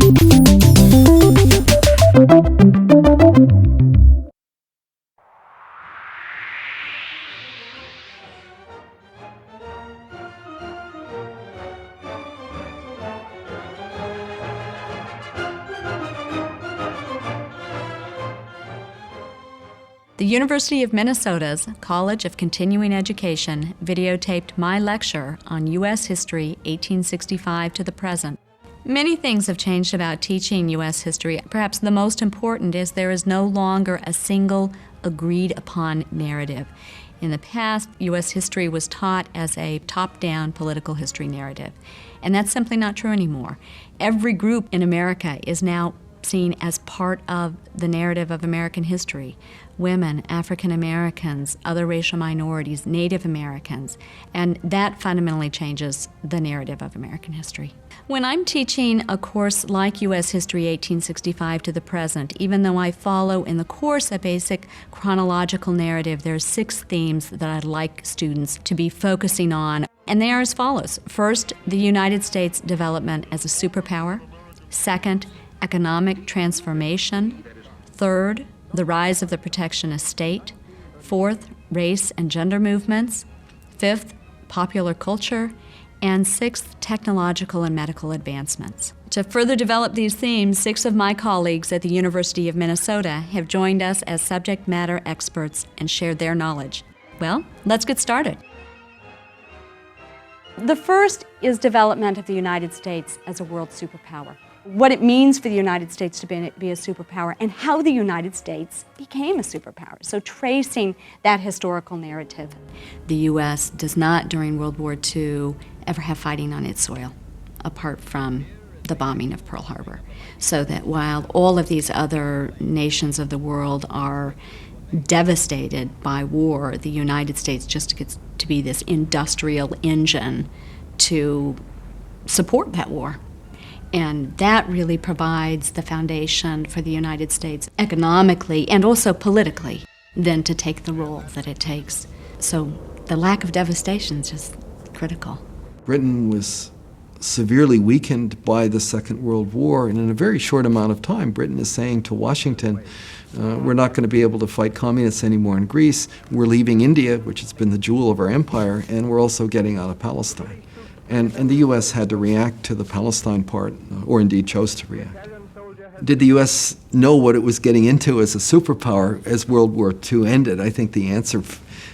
The University of Minnesota's College of Continuing Education videotaped my lecture on U.S. history 1865 to the present. Many things have changed about teaching U.S. history. Perhaps the most important is there is no longer a single agreed-upon narrative. In the past, U.S. history was taught as a top-down political history narrative, and that's simply not true anymore. Every group in America is now seen as part of the narrative of American history. Women, African Americans, other racial minorities, Native Americans, and that fundamentally changes the narrative of American history. When I'm teaching a course like U.S. History 1865 to the present, even though I follow in the course a basic chronological narrative, there are 6 themes that I'd like students to be focusing on, and they are as follows. First, the United States development as a superpower. Second, economic transformation. Third, the rise of the protectionist state. Fourth, race and gender movements. Fifth, popular culture. And sixth, technological and medical advancements. To further develop these themes, 6 of my colleagues at the University of Minnesota have joined us as subject matter experts and shared their knowledge. Well, let's get started. The first is development of the United States as a world superpower. What it means for the United States to be a superpower and how the United States became a superpower. So tracing that historical narrative. The U.S. does not, during World War II, ever have fighting on its soil, apart from the bombing of Pearl Harbor. So that while all of these other nations of the world are devastated by war, the United States just gets to be this industrial engine to support that war. And that really provides the foundation for the United States economically and also politically then to take the role that it takes. So the lack of devastation is just critical. Britain was severely weakened by the Second World War, and in a very short amount of time, Britain is saying to Washington, we're not going to be able to fight communists anymore in Greece, we're leaving India, which has been the jewel of our empire, and we're also getting out of Palestine. And the U.S. had to react to the Palestine part, or indeed chose to react. Did the U.S. know what it was getting into as a superpower as World War II ended? I think the answer,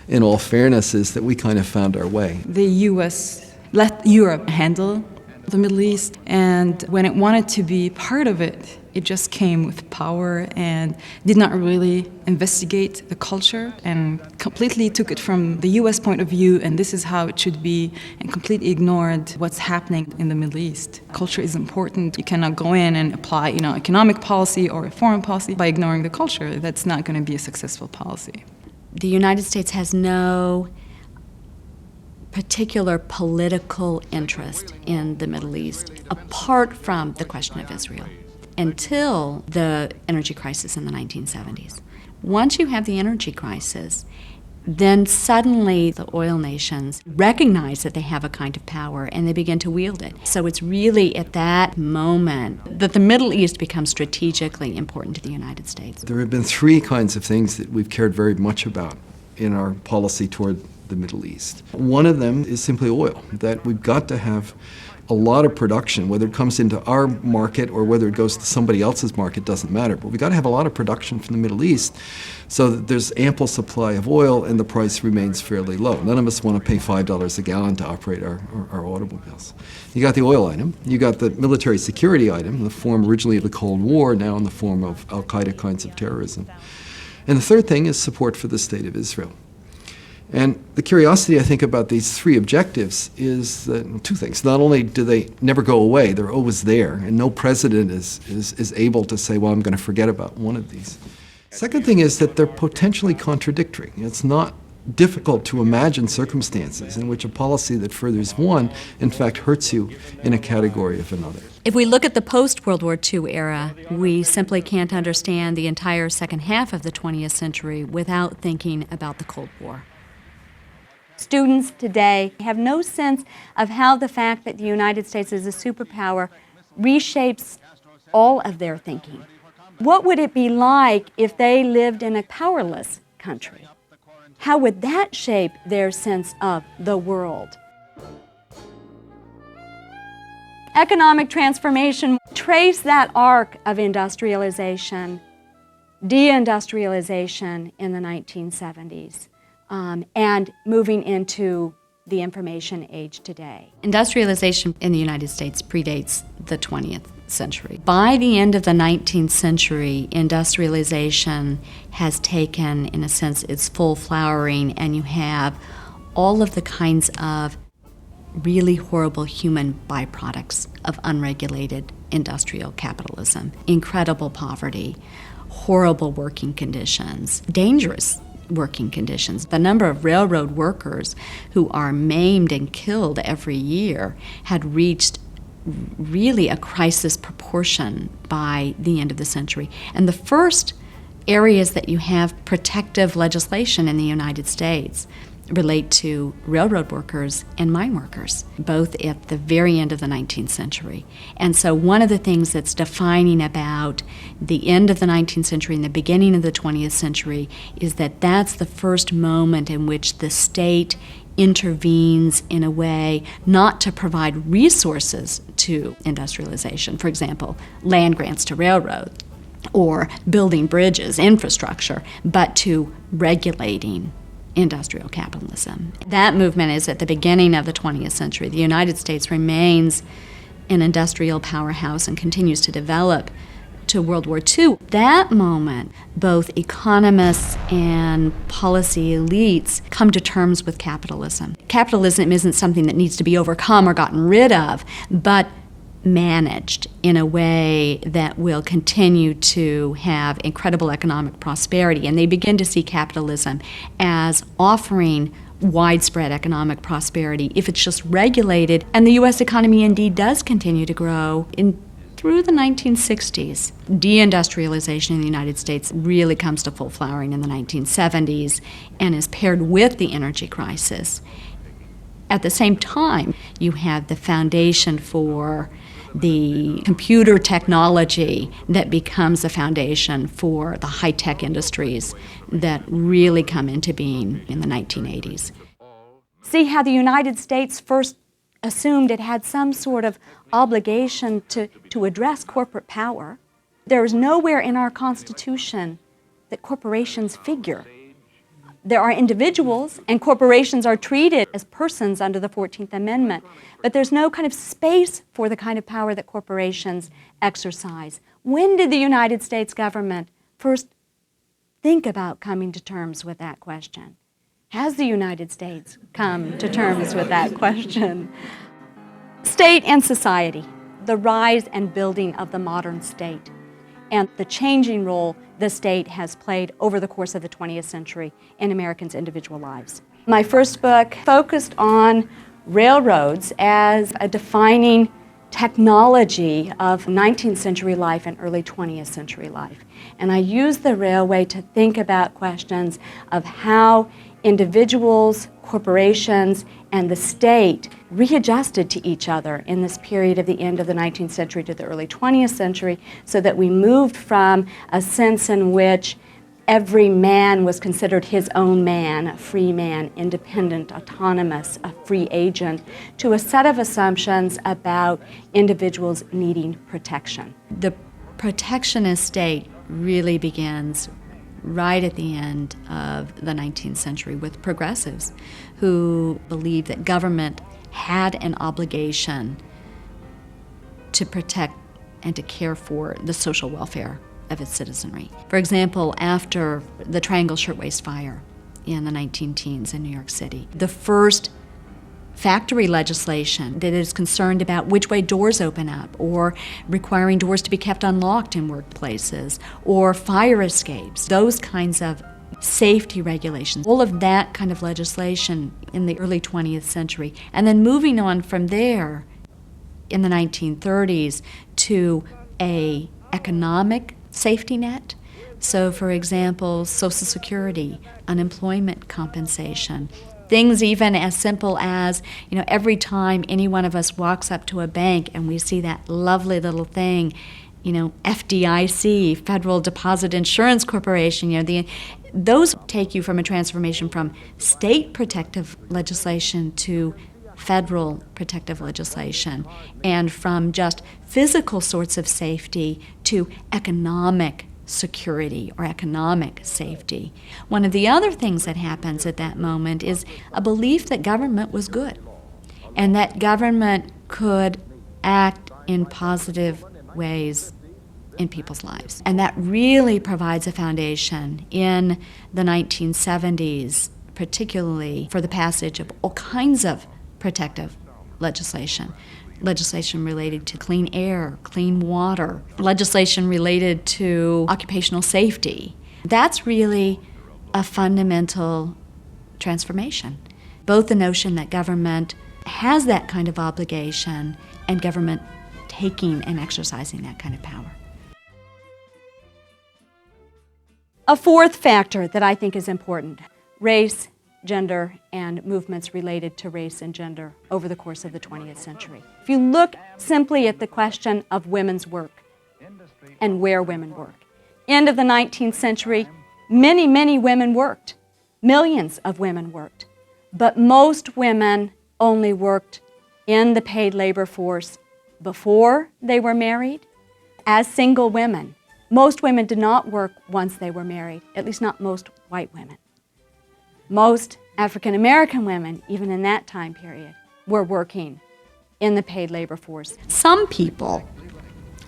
in all fairness, is that we kind of found our way. The U.S. let Europe handle the Middle East, and when it wanted to be part of it, it just came with power and did not really investigate the culture and completely took it from the U.S. point of view, and this is how it should be, and completely ignored what's happening in the Middle East. Culture is important. You cannot go in and apply, economic policy or foreign policy by ignoring the culture. That's not going to be a successful policy. The United States has no particular political interest in the Middle East, apart from the question of Israel, until the energy crisis in the 1970s. Once you have the energy crisis, then suddenly the oil nations recognize that they have a kind of power and they begin to wield it. So it's really at that moment that the Middle East becomes strategically important to the United States. There have been 3 kinds of things that we've cared very much about in our policy toward the Middle East. One of them is simply oil, that we've got to have a lot of production, whether it comes into our market or whether it goes to somebody else's market, doesn't matter. But we've got to have a lot of production from the Middle East so that there's ample supply of oil and the price remains fairly low. None of us want to pay $5 a gallon to operate our automobiles. You got the oil item, you got the military security item, in the form originally of the Cold War, now in the form of al-Qaeda kinds of terrorism. And the third thing is support for the State of Israel. And the curiosity, I think, about these 3 objectives is that 2 things. Not only do they never go away, they're always there, and no president is able to say, well, I'm going to forget about one of these. Second thing is that they're potentially contradictory. It's not difficult to imagine circumstances in which a policy that furthers one, in fact, hurts you in a category of another. If we look at the post-World War II era, we simply can't understand the entire second half of the 20th century without thinking about the Cold War. Students today have no sense of how the fact that the United States is a superpower reshapes all of their thinking. What would it be like if they lived in a powerless country? How would that shape their sense of the world? Economic transformation, trace that arc of industrialization, deindustrialization in the 1970s, and moving into the information age today. Industrialization in the United States predates the 20th century. By the end of the 19th century, industrialization has taken, in a sense, its full flowering, and you have all of the kinds of really horrible human byproducts of unregulated industrial capitalism. Incredible poverty, horrible working conditions, dangerous working conditions. The number of railroad workers who are maimed and killed every year had reached really a crisis proportion by the end of the century. And the first areas that you have protective legislation in the United States relate to railroad workers and mine workers, both at the very end of the 19th century. And so one of the things that's defining about the end of the 19th century and the beginning of the 20th century is that that's the first moment in which the state intervenes in a way not to provide resources to industrialization, for example, land grants to railroads, or building bridges, infrastructure, but to regulating industrial capitalism. That movement is at the beginning of the 20th century. The United States remains an industrial powerhouse and continues to develop to World War II. That moment, both economists and policy elites come to terms with capitalism. Capitalism isn't something that needs to be overcome or gotten rid of, but managed in a way that will continue to have incredible economic prosperity. And they begin to see capitalism as offering widespread economic prosperity if it's just regulated. And the U.S. economy indeed does continue to grow through the 1960s. Deindustrialization in the United States really comes to full flowering in the 1970s and is paired with the energy crisis. At the same time, you have the foundation for the computer technology that becomes the foundation for the high-tech industries that really come into being in the 1980s. See how the United States first assumed it had some sort of obligation to address corporate power. There is nowhere in our Constitution that corporations figure. There are individuals, and corporations are treated as persons under the 14th Amendment, but there's no kind of space for the kind of power that corporations exercise. When did the United States government first think about coming to terms with that question? Has the United States come to terms with that question? State and society, the rise and building of the modern state, and the changing role the state has played over the course of the 20th century in Americans' individual lives. My first book focused on railroads as a defining technology of 19th century life and early 20th century life. And I used the railway to think about questions of how individuals, corporations, and the state readjusted to each other in this period of the end of the 19th century to the early 20th century, so that we moved from a sense in which every man was considered his own man, a free man, independent, autonomous, a free agent, to a set of assumptions about individuals needing protection. The protectionist state really begins right at the end of the 19th century with progressives who believed that government had an obligation to protect and to care for the social welfare of its citizenry. For example, after the Triangle Shirtwaist Fire in the 19-teens in New York City, the first factory legislation that is concerned about which way doors open up, or requiring doors to be kept unlocked in workplaces, or fire escapes, those kinds of safety regulations, all of that kind of legislation in the early 20th century. And then moving on from there in the 1930s to an economic safety net. So, for example, Social Security, unemployment compensation, things even as simple as, every time any one of us walks up to a bank and we see that lovely little thing FDIC, Federal Deposit Insurance Corporation, those take you from a transformation from state protective legislation to federal protective legislation, and from just physical sorts of safety to economic security or economic safety. One of the other things that happens at that moment is a belief that government was good and that government could act in positive ways in people's lives. And that really provides a foundation in the 1970s, particularly for the passage of all kinds of protective legislation related to clean air, clean water, legislation related to occupational safety. That's really a fundamental transformation. Both the notion that government has that kind of obligation and government taking and exercising that kind of power. A fourth factor that I think is important: race, gender, and movements related to race and gender over the course of the 20th century. If you look simply at the question of women's work and where women work, end of the 19th century, many, many women worked. Millions of women worked. But most women only worked in the paid labor force before they were married as single women. Most women did not work once they were married, at least not most white women. Most African American women, even in that time period, were working in the paid labor force. Some people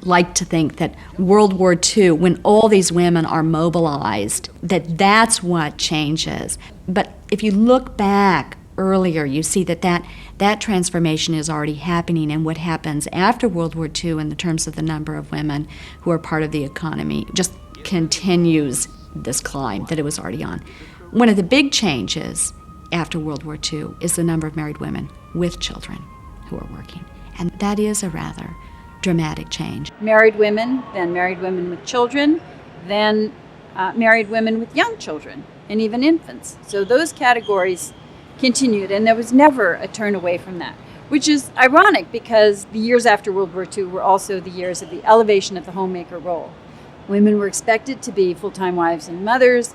like to think that World War II, when all these women are mobilized, that's what changes. But if you look back earlier, you see that transformation is already happening, and what happens after World War II in the terms of the number of women who are part of the economy just continues this climb that it was already on. One of the big changes after World War II is the number of married women with children who are working, and that is a rather dramatic change. Married women, then married women with children, then married women with young children and even infants. So those categories continued, and there was never a turn away from that, which is ironic because the years after World War II were also the years of the elevation of the homemaker role. Women were expected to be full-time wives and mothers.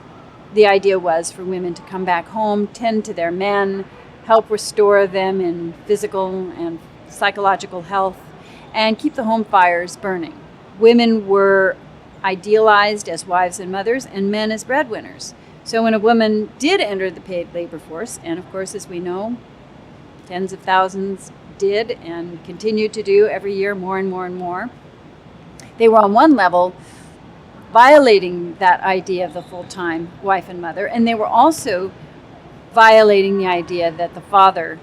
The idea was for women to come back home, tend to their men, help restore them in physical and psychological health, and keep the home fires burning. Women were idealized as wives and mothers, and men as breadwinners. So when a woman did enter the paid labor force, and of course, as we know, tens of thousands did and continue to do every year more and more and more, they were on one level violating that idea of the full-time wife and mother, and they were also violating the idea that the father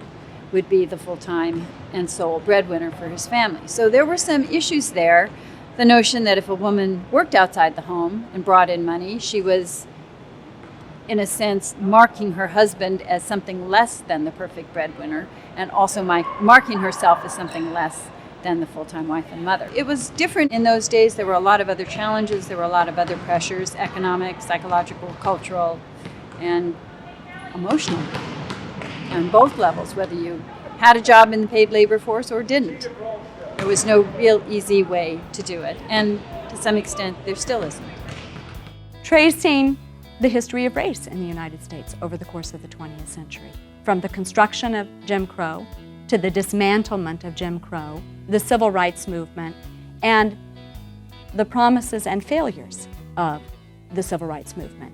would be the full-time and sole breadwinner for his family. So there were some issues there. The notion that if a woman worked outside the home and brought in money, she was, in a sense, marking her husband as something less than the perfect breadwinner, and also marking herself as something less than the full-time wife and mother. It was different in those days. There were a lot of other challenges. There were a lot of other pressures, economic, psychological, cultural, and emotional, on both levels, whether you had a job in the paid labor force or didn't. There was no real easy way to do it, and to some extent, there still isn't. Tracing the history of race in the United States over the course of the 20th century, from the construction of Jim Crow to the dismantlement of Jim Crow, the civil rights movement, and the promises and failures of the civil rights movement.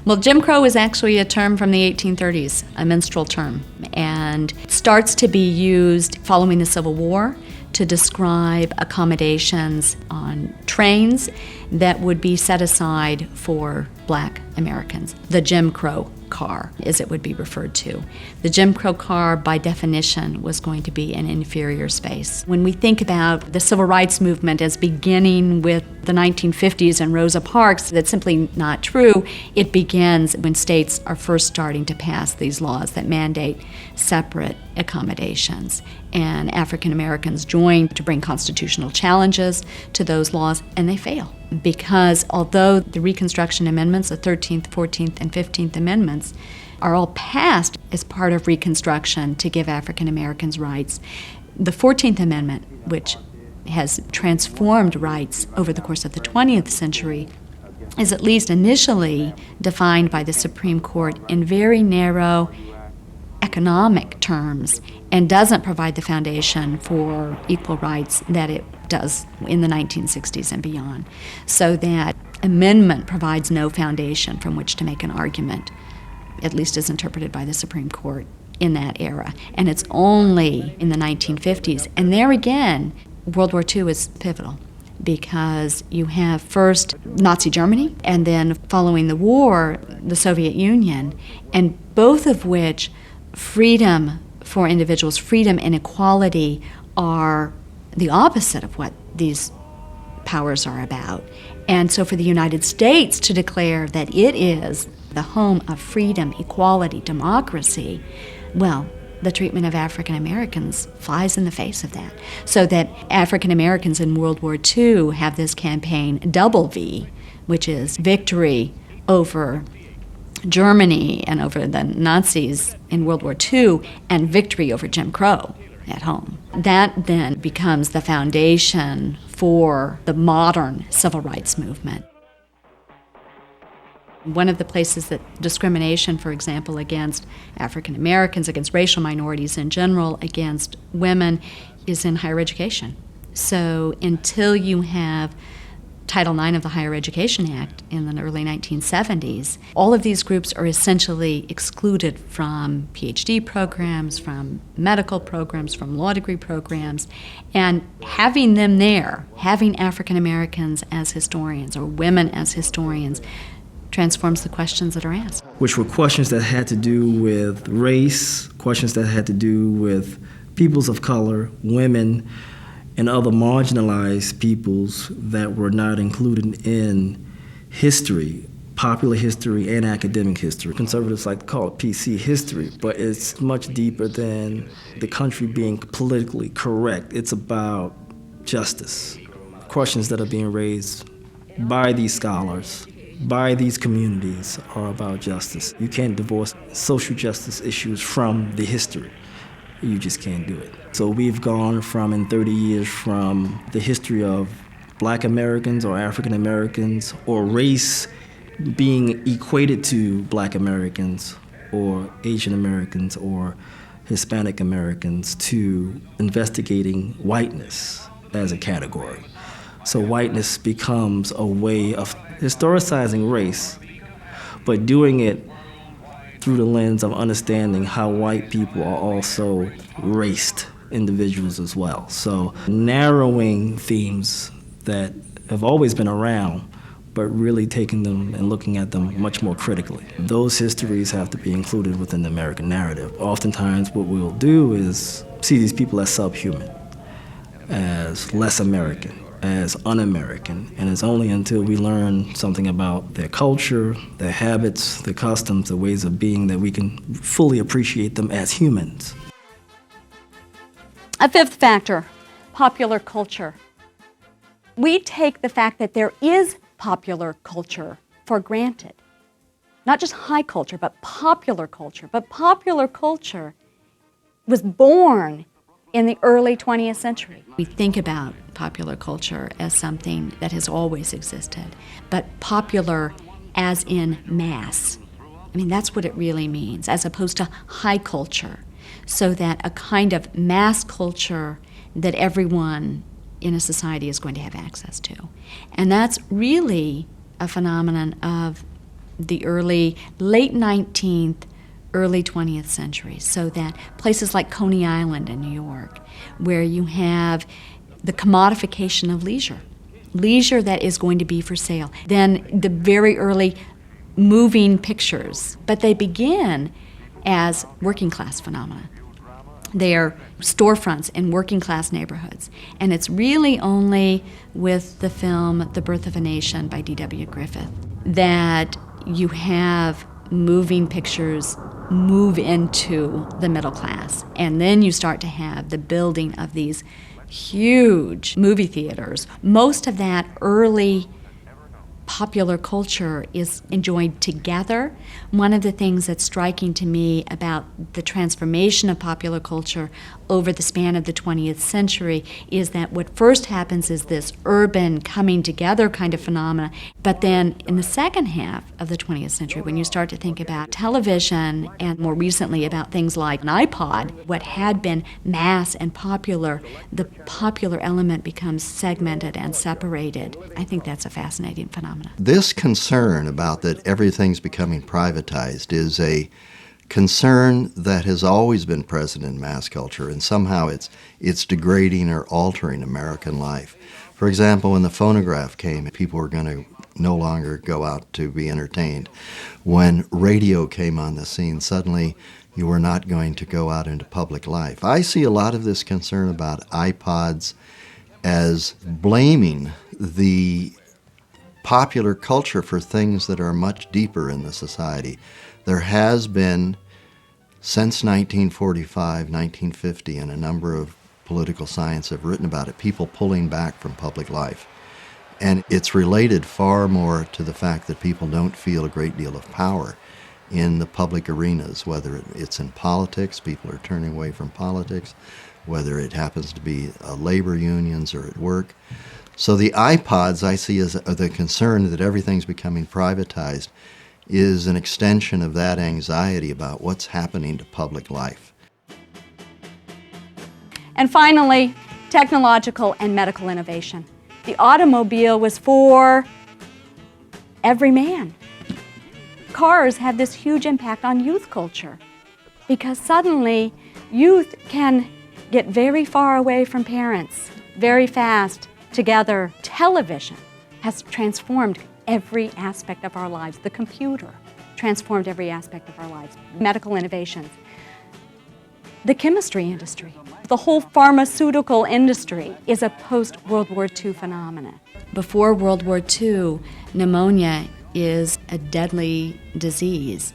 Well, Jim Crow is actually a term from the 1830s, a minstrel term, and starts to be used following the Civil War to describe accommodations on trains that would be set aside for Black Americans. The Jim Crow car, as it would be referred to. The Jim Crow car, by definition, was going to be an inferior space. When we think about the civil rights movement as beginning with the 1950s and Rosa Parks, that's simply not true. It begins when states are first starting to pass these laws that mandate separate accommodations. And African Americans join to bring constitutional challenges to those laws, and they fail. Because although the Reconstruction Amendments, the 13th, 14th, and 15th Amendments, are all passed as part of Reconstruction to give African Americans rights, the 14th Amendment, which has transformed rights over the course of the 20th century is at least initially defined by the Supreme Court in very narrow economic terms and doesn't provide the foundation for equal rights that it does in the 1960s and beyond. So that amendment provides no foundation from which to make an argument, at least as interpreted by the Supreme Court in that era. And it's only in the 1950s, and there again, World War II is pivotal, because you have first Nazi Germany, and then following the war, the Soviet Union, and both of which freedom for individuals, freedom and equality are the opposite of what these powers are about. And so for the United States to declare that it is the home of freedom, equality, democracy, well, the treatment of African Americans flies in the face of that. So that African Americans in World War II have this campaign, double V, which is victory over Germany and over the Nazis in World War II, and victory over Jim Crow at home. That then becomes the foundation for the modern civil rights movement. One of the places that discrimination, for example, against African Americans, against racial minorities in general, against women, is in higher education. So until you have Title IX of the Higher Education Act in the early 1970s, all of these groups are essentially excluded from PhD programs, from medical programs, from law degree programs, and having them there, having African Americans as historians or women as historians, transforms the questions that are asked. Which were questions that had to do with race, questions that had to do with peoples of color, women, and other marginalized peoples that were not included in history, popular history and academic history. Conservatives like to call it PC history, but it's much deeper than the country being politically correct. It's about justice. Questions that are being raised by these scholars, by these communities, are about justice. You can't divorce social justice issues from the history. You just can't do it. So we've gone from, in 30 years, from the history of Black Americans or African Americans or race being equated to Black Americans or Asian Americans or Hispanic Americans to investigating whiteness as a category. So whiteness becomes a way of historicizing race, but doing it through the lens of understanding how white people are also raced individuals as well. So narrowing themes that have always been around, but really taking them and looking at them much more critically. Those histories have to be included within the American narrative. Oftentimes what we'll do is see these people as subhuman, as less American, as un-American, and it's only until we learn something about their culture, their habits, their customs, their ways of being that we can fully appreciate them as humans. A fifth factor, popular culture. We take the fact that there is popular culture for granted. Not just high culture, but popular culture. But popular culture was born in the early 20th century. We think about popular culture as something that has always existed, but popular as in mass. I mean, that's what it really means, as opposed to high culture, so that a kind of mass culture that everyone in a society is going to have access to. And that's really a phenomenon of the late 19th, early 20th century, so that places like Coney Island in New York, where you have the commodification of leisure that is going to be for sale, then the very early moving pictures, but they begin as working class phenomena. They are storefronts in working class neighborhoods, and it's really only with the film The Birth of a Nation by D.W. Griffith that you have moving pictures move into the middle class. And then you start to have the building of these huge movie theaters. Most of that early popular culture is enjoyed together. One of the things that's striking to me about the transformation of popular culture over the span of the 20th century is that what first happens is this urban coming together kind of phenomena, but then in the second half of the 20th century, when you start to think about television and more recently about things like an iPod, what had been mass and popular, the popular element becomes segmented and separated. I think that's a fascinating phenomenon. This concern about that everything's becoming privatized is a concern that has always been present in mass culture, and somehow it's degrading or altering American life. For example, when the phonograph came, people were going to no longer go out to be entertained. When radio came on the scene, suddenly you were not going to go out into public life. I see a lot of this concern about iPods as blaming the popular culture for things that are much deeper in the society. There has been, since 1945, 1950, and a number of political science have written about it, people pulling back from public life. And it's related far more to the fact that people don't feel a great deal of power in the public arenas, whether it's in politics, people are turning away from politics, whether it happens to be labor unions or at work. So the iPods I see as the concern that everything's becoming privatized is an extension of that anxiety about what's happening to public life. And finally, technological and medical innovation. The automobile was for every man. Cars had this huge impact on youth culture because suddenly youth can get very far away from parents, very fast, together. Television has transformed every aspect of our lives. The computer transformed every aspect of our lives. Medical innovations. The chemistry industry, the whole pharmaceutical industry is a post-World War II phenomenon. Before World War II, pneumonia is a deadly disease.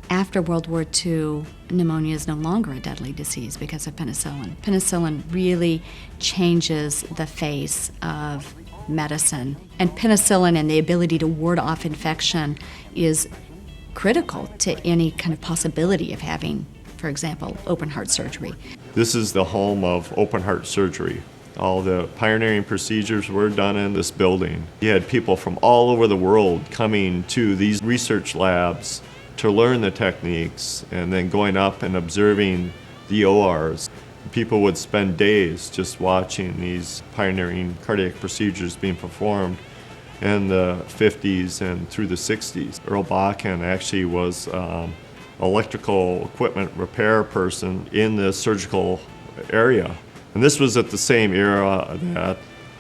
After World War II, pneumonia is no longer a deadly disease because of penicillin. Penicillin really changes the face of medicine. And penicillin and the ability to ward off infection is critical to any kind of possibility of having, for example, open heart surgery. This is the home of open heart surgery. All the pioneering procedures were done in this building. You had people from all over the world coming to these research labs to learn the techniques and then going up and observing the ORs. People would spend days just watching these pioneering cardiac procedures being performed in the 50s and through the 60s. Earl Bakken actually was electrical equipment repair person in the surgical area. And this was at the same era that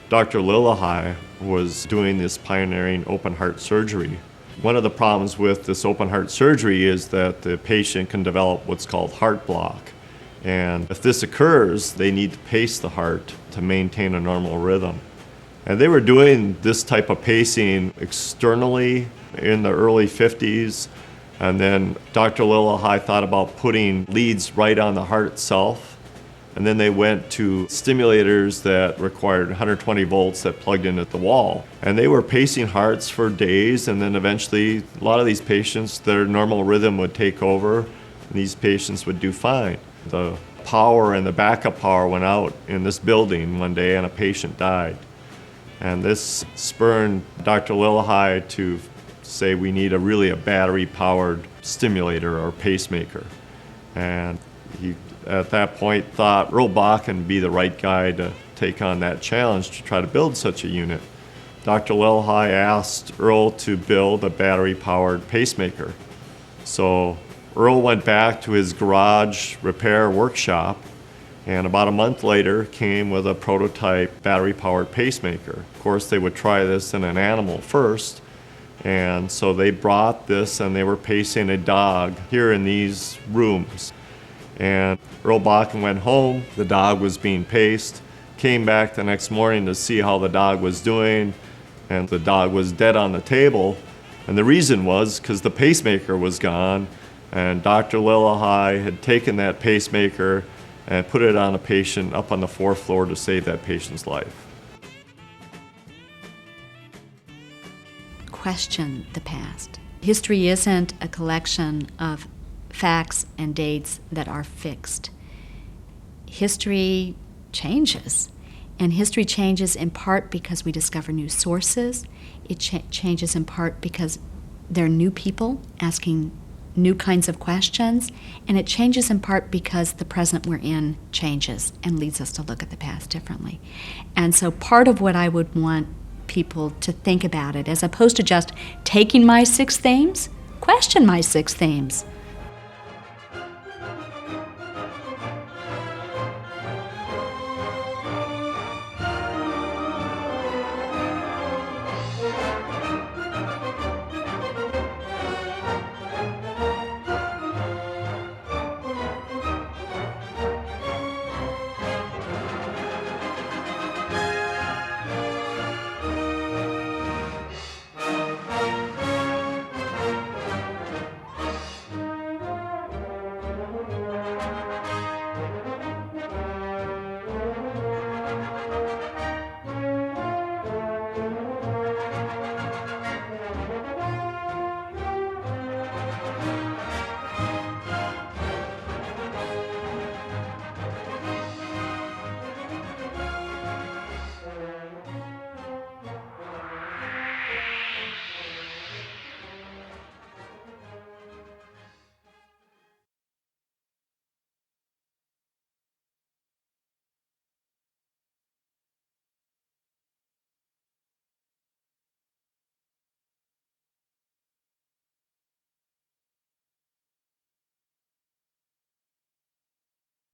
Dr. Lillehei was doing this pioneering open heart surgery. One of the problems with this open heart surgery is that the patient can develop what's called heart block. And if this occurs, they need to pace the heart to maintain a normal rhythm. And they were doing this type of pacing externally in the early 50s. And then Dr. Lillehei thought about putting leads right on the heart itself. And then they went to stimulators that required 120 volts that plugged in at the wall. And they were pacing hearts for days, and then eventually a lot of these patients, their normal rhythm would take over, and these patients would do fine. The power and the backup power went out in this building one day, and a patient died. And this spurred Dr. Lillehei to say we need a battery-powered stimulator or pacemaker. And he, at that point, thought Earl Bakken would be the right guy to take on that challenge to try to build such a unit. Dr. Lillehei asked Earl to build a battery-powered pacemaker. So Earl went back to his garage repair workshop, and about a month later came with a prototype battery-powered pacemaker. Of course, they would try this in an animal first, and so they brought this and they were pacing a dog here in these rooms. And Earl Bakken went home, the dog was being paced, came back the next morning to see how the dog was doing, and the dog was dead on the table. And the reason was because the pacemaker was gone, and Dr. Lillehei had taken that pacemaker and put it on a patient up on the 4th floor to save that patient's life. Question the past. History isn't a collection of facts and dates that are fixed. history changes. And history changes in part because we discover new sources. It changes in part because there are new people asking new kinds of questions. And it changes in part because the present we're in changes and leads us to look at the past differently. And so part of what I would want people to think about it, as opposed to just taking my 6 themes, question my 6 themes.